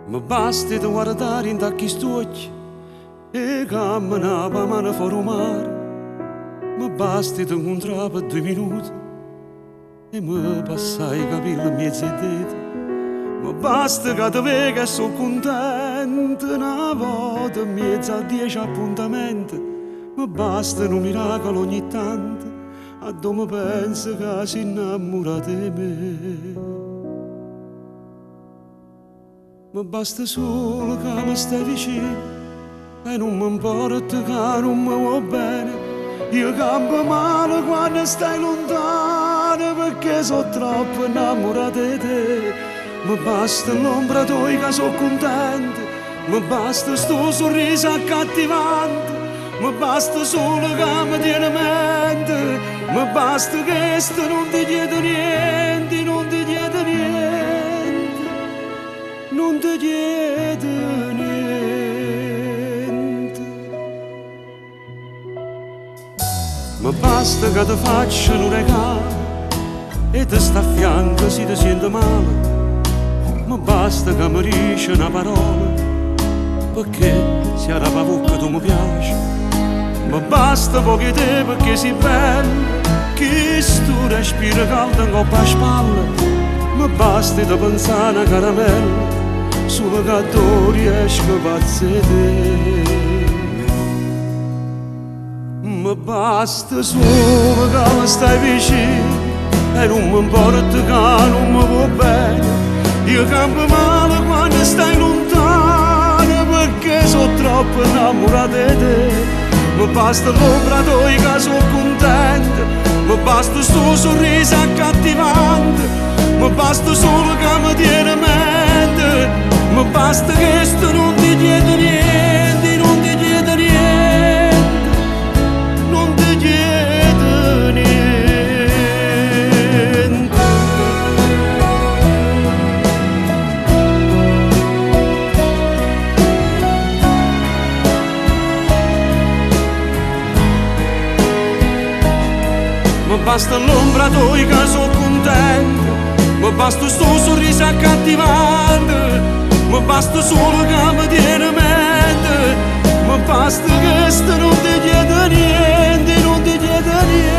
Mi basti di guardare in tacchi stuocchi e camminava mano fuori mare. Mi basti di incontrare per 2 minuti e mi passai i capelli in mezzo ai denti. Mi basta che ti vedo e sono contento, una volta in mezzo a 10 appuntamenti. Mi basta un miracolo ogni tanto, a dove penso che si innamora di me. Mi basta solo che mi stai vicino e non mi importa che non mi va bene. Io campo male quando stai lontano perché sono troppo innamorato di te. Mi basta l'ombra tua che sono contento, mi basta sto sorriso accattivante, mi basta solo che mi tiene in mente, mi basta che non ti chiedo niente, non ti chiedo niente, non ti chiedo niente. Mi basta che ti faccia un regalo e ti sta a fianco se ti senti male. Mi basta che mi dici una parola perché se la paura tu mi piaci. Mi basta pochi te perché sei bello, che sto respiro caldo in coppa a spalle. Mi basta di pensare a una caramella solo che tu riesci a passare te. Mi basta solo che mi stai vicino e non mi importa che non mi va bene. Io campo male quando stai lontano perché sono troppo innamorato di te. Mi basta l'ombra tua che sono contento, mi basta sto sorriso accattivante, mi basta solo che mi tiene in mente, mi basta che non ti chiedo niente, non ti chiedo niente, non ti chiedo niente. Mi basta l'ombra tua che sono contento, mi basta sto sorriso accattivante, mi basta solo che mi tiene in mente, mi basta che non ti chiedo niente, non ti chiedo niente.